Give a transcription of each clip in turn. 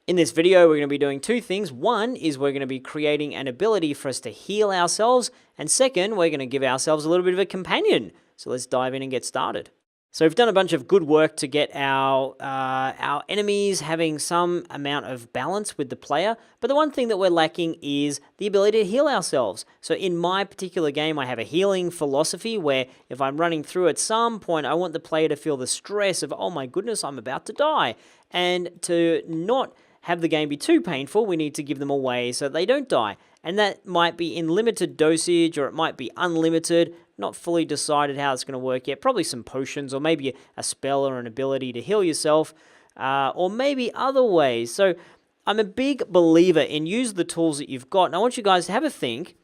In this video, we're going to be doing two things. One is we're going to be creating an ability for us to heal ourselves. And second, we're going to give ourselves a little bit of a companion. So let's dive in and get started. So we've done a bunch of good work to get our enemies having some amount of balance with the player. But the one thing that we're lacking is the ability to heal ourselves. So in my particular game, I have a healing philosophy where if I'm running through at some point, I want the player to feel the stress of, oh my goodness, I'm about to die. And to not have the game be too painful, we need to give them a way so they don't die. And that might be in limited dosage, or it might be unlimited, not fully decided how it's going to work yet. Probably some potions, or maybe a spell or an ability to heal yourself, or maybe other ways. So I'm a big believer in use the tools that you've got. And I want you guys to have a think.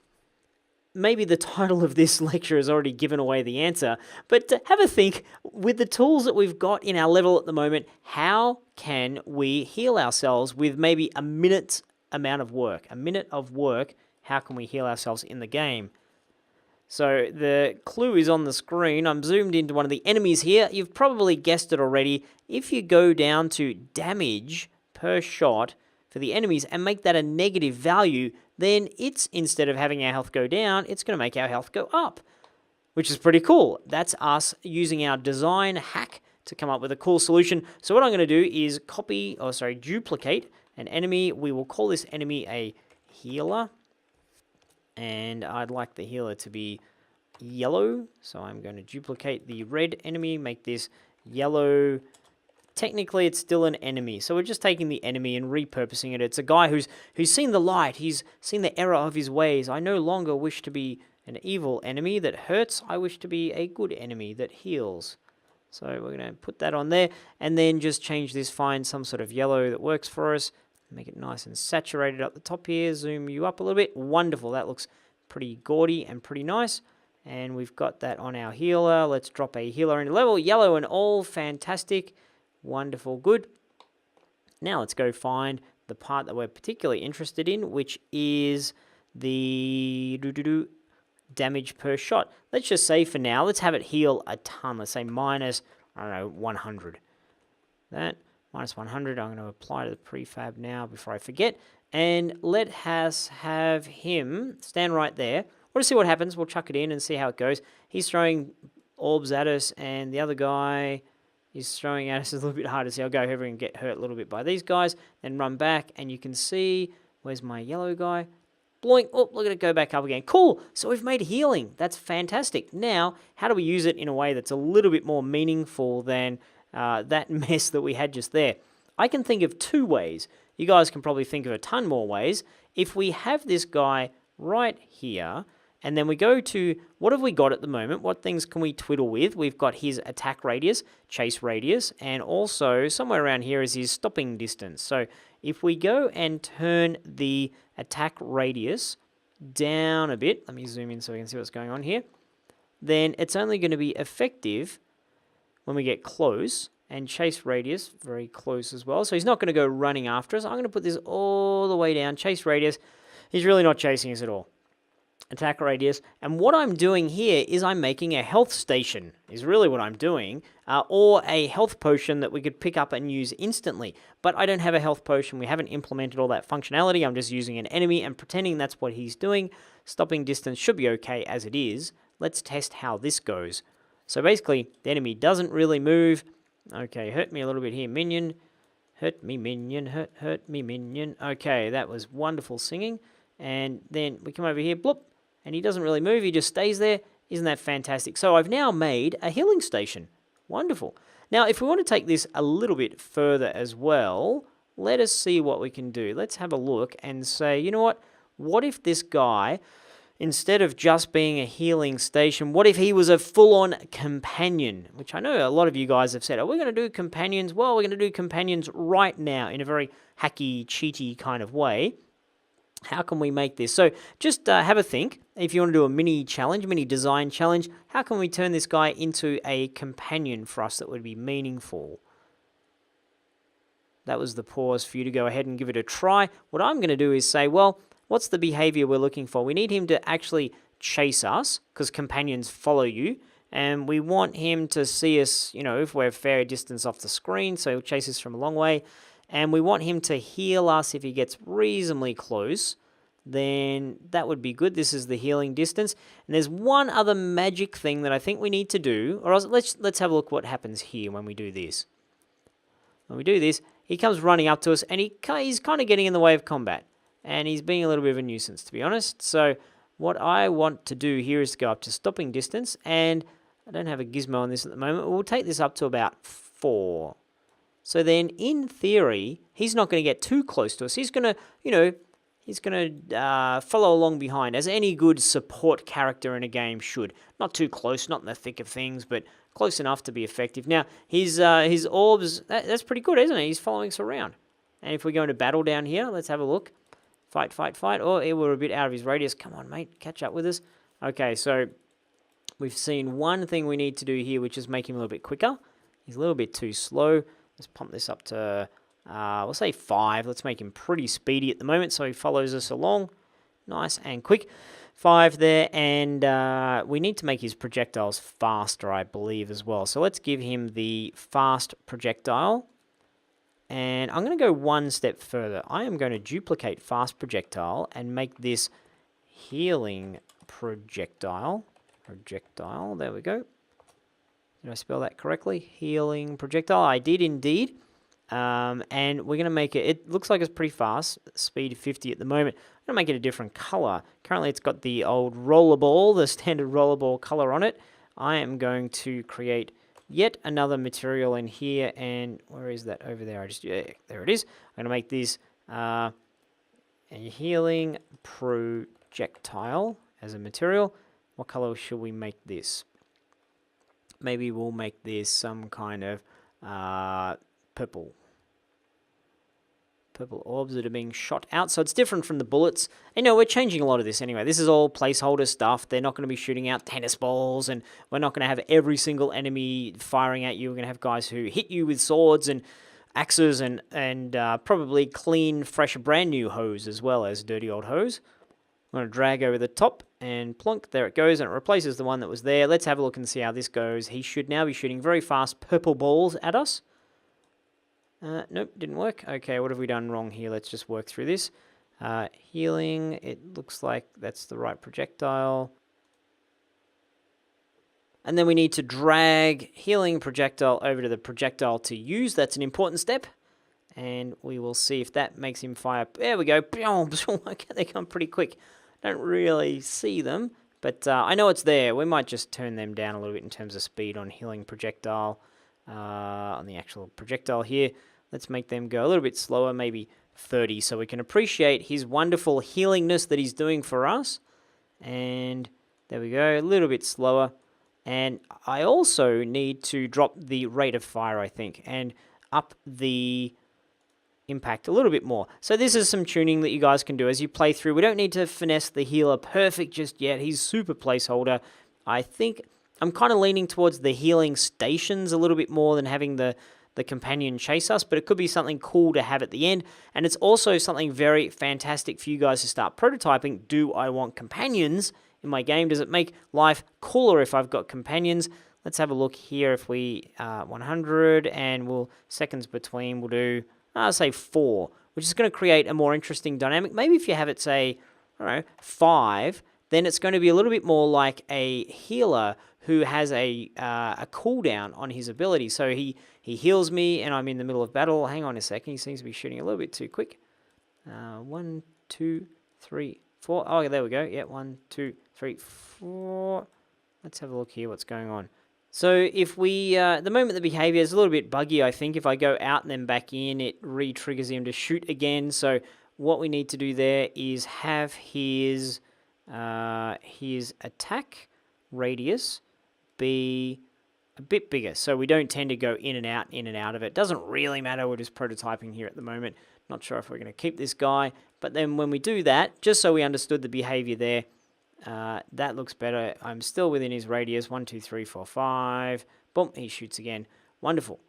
Maybe the title of this lecture has already given away the answer, but have a think, with the tools that we've got in our level at the moment, how can we heal ourselves with maybe a minute's amount of work? A minute of work, how can we heal ourselves in the game? So the clue is on the screen. I'm zoomed into one of the enemies here. You've probably guessed it already. If you go down to damage per shot for the enemies and make that a negative value, then it's, instead of having our health go down, it's going to make our health go up, which is pretty cool. That's us using our design hack to come up with a cool solution. So what I'm going to do is duplicate an enemy. We will call this enemy a healer, and I'd like the healer to be yellow. So I'm going to duplicate the red enemy, make this yellow. Technically, it's still an enemy. So we're just taking the enemy and repurposing it. It's a guy who's seen the light. He's seen the error of his ways. I no longer wish to be an evil enemy that hurts. I wish to be a good enemy that heals. So we're going to put that on there, and then just change this, find some sort of yellow that works for us. Make it nice and saturated up the top here. Zoom you up a little bit. Wonderful. That looks pretty gaudy and pretty nice. And we've got that on our healer. Let's drop a healer into level. Yellow and all. Fantastic. Wonderful, good. Now let's go find the part that we're particularly interested in, which is the damage per shot. Let's just say for now, let's have it heal a ton. Let's say minus, I don't know, 100. That, minus 100, I'm going to apply to the prefab now before I forget. And let us have him stand right there. We'll see what happens. We'll chuck it in and see how it goes. He's throwing orbs at us, and the other guy is throwing at us a little bit harder. So I'll go over and get hurt a little bit by these guys, then run back, and you can see, where's my yellow guy? Bloink, oh, look at it go back up again. Cool, so we've made healing. That's fantastic. Now, how do we use it in a way that's a little bit more meaningful than that mess that we had just there? I can think of two ways. You guys can probably think of a ton more ways. If we have this guy right here, and then we go to, what have we got at the moment? What things can we twiddle with? We've got his attack radius, chase radius, and also somewhere around here is his stopping distance. So if we go and turn the attack radius down a bit, let me zoom in so we can see what's going on here, then it's only going to be effective when we get close, and chase radius, very close as well. So he's not going to go running after us. I'm going to put this all the way down. Chase radius, he's really not chasing us at all. Attack radius, and what I'm doing here is I'm making a health station, is really what I'm doing, or a health potion that we could pick up and use instantly. But I don't have a health potion. We haven't implemented all that functionality. I'm just using an enemy and pretending that's what he's doing. Stopping distance should be okay as it is. Let's test how this goes. So basically, the enemy doesn't really move. Okay, hurt me a little bit here, minion. Hurt me, minion. Hurt me, minion. Okay, that was wonderful singing. And then we come over here, bloop. And he doesn't really move, he just stays there. Isn't that fantastic? So I've now made a healing station. Wonderful. Now, if we want to take this a little bit further as well, let us see what we can do. Let's have a look and say, you know what? What if this guy, instead of just being a healing station, what if he was a full-on companion? Which I know a lot of you guys have said, are we going to do companions? Well, we're going to do companions right now in a very hacky, cheaty kind of way. How can we make this? So just have a think. If you want to do a mini challenge, mini design challenge, how can we turn this guy into a companion for us that would be meaningful? That was the pause for you to go ahead and give it a try. What I'm going to do is say, well, what's the behavior we're looking for? We need him to actually chase us, because companions follow you. And we want him to see us, you know, if we're a fair distance off the screen, so he'll chase us from a long way. and we want him to heal us if he gets reasonably close, then that would be good. This is the healing distance. And there's one other magic thing that I think we need to do, or else let's have a look what happens here when we do this. When we do this, he comes running up to us, and he's kind of getting in the way of combat. And he's being a little bit of a nuisance, to be honest. So what I want to do here is to go up to stopping distance, and I don't have a gizmo on this at the moment. We'll take this up to about 4. So then, in theory, he's not going to get too close to us. He's going to, he's going to follow along behind, as any good support character in a game should. Not too close, not in the thick of things, but close enough to be effective. Now, his orbs, that's pretty good, isn't it? He's following us around. And if we go into battle down here, let's have a look. Fight, fight, fight. Oh, we're a bit out of his radius. Come on, mate. Catch up with us. Okay, so we've seen one thing we need to do here, which is make him a little bit quicker. He's a little bit too slow. Let's pump this up to, we'll say 5. Let's make him pretty speedy at the moment so he follows us along. Nice and quick. 5 there, and we need to make his projectiles faster, I believe, as well. So let's give him the fast projectile. And I'm going to go one step further. I am going to duplicate fast projectile and make this healing projectile. Projectile, there we go. Did I spell that correctly? Healing projectile. I did indeed. And we're going to make it, it looks like it's pretty fast, speed 50 at the moment. I'm going to make it a different color. Currently it's got the old rollerball, the standard rollerball color on it. I am going to create yet another material in here, and where is that? Over there. There it is. I'm going to make this a healing projectile as a material. What color should we make this? Maybe we'll make this some kind of purple. Purple orbs that are being shot out. So it's different from the bullets. And we're changing a lot of this anyway. This is all placeholder stuff. They're not going to be shooting out tennis balls, and we're not going to have every single enemy firing at you. We're going to have guys who hit you with swords and axes and probably clean, fresh, brand new hose as well as dirty old hose. I'm going to drag over the top and plonk. There it goes, and it replaces the one that was there. Let's have a look and see how this goes. He should now be shooting very fast purple balls at us. Nope, didn't work. Okay, what have we done wrong here? Let's just work through this. Healing, it looks like that's the right projectile. And then we need to drag healing projectile over to the projectile to use. That's an important step. And we will see if that makes him fire. There we go. Okay, they come pretty quick. Don't really see them, but I know it's there. We might just turn them down a little bit in terms of speed on healing projectile. On the actual projectile here. Let's make them go a little bit slower, maybe 30, so we can appreciate his wonderful healingness that he's doing for us. And there we go, a little bit slower. And I also need to drop the rate of fire, I think, and up the impact a little bit more. So this is some tuning that you guys can do as you play through. We don't need to finesse the healer perfect just yet. He's super placeholder. I think I'm kind of leaning towards the healing stations a little bit more than having the companion chase us, but it could be something cool to have at the end. And it's also something very fantastic for you guys to start prototyping. Do I want companions in my game? Does it make life cooler if I've got companions? Let's have a look here. If we 100 and we'll seconds between, we'll do say 4, which is going to create a more interesting dynamic. Maybe if you have it say, I don't know, 5, then it's going to be a little bit more like a healer who has a cooldown on his ability. So he heals me and I'm in the middle of battle. Hang on a second, he seems to be shooting a little bit too quick. 1, 2, 3, 4. Oh, there we go. Yeah, 1, 2, 3, 4. Let's have a look here what's going on. So if we, at the moment the behavior is a little bit buggy, I think. If I go out and then back in, it re-triggers him to shoot again. So what we need to do there is have his attack radius be a bit bigger, so we don't tend to go in and out of it. Doesn't really matter, we're just prototyping here at the moment. Not sure if we're going to keep this guy, but then when we do that, just so we understood the behavior there, that looks better. I'm still within his radius. 1, 2, 3, 4, 5. Boom, he shoots again. Wonderful.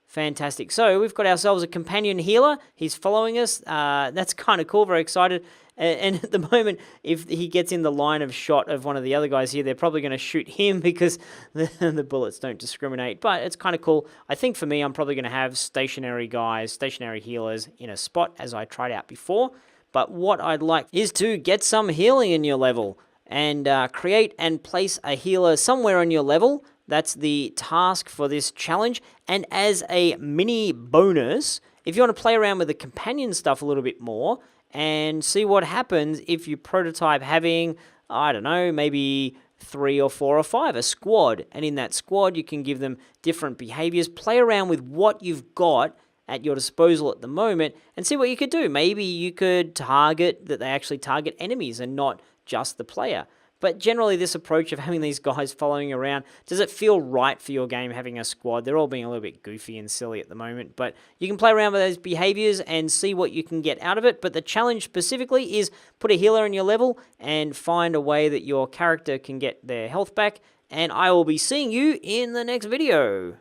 Fantastic. So we've got ourselves a companion healer. He's following us. That's kind of cool. Very excited. And at the moment, if he gets in the line of shot of one of the other guys here, they're probably going to shoot him because the bullets don't discriminate. But it's kind of cool. I think for me, I'm probably going to have stationary guys, stationary healers in a spot as I tried out before. But what I'd like is to get some healing in your level and create and place a healer somewhere on your level. That's the task for this challenge. And as a mini bonus, if you want to play around with the companion stuff a little bit more and see what happens if you prototype having, I don't know, maybe 3 or 4 or 5, a squad. And in that squad, you can give them different behaviors. Play around with what you've got at your disposal at the moment and see what you could do. Maybe you could target that they actually target enemies and not just the player. But generally, this approach of having these guys following around, does it feel right for your game having a squad? They're all being a little bit goofy and silly at the moment, but you can play around with those behaviors and see what you can get out of it. But the challenge specifically is put a healer in your level and find a way that your character can get their health back. And I will be seeing you in the next video.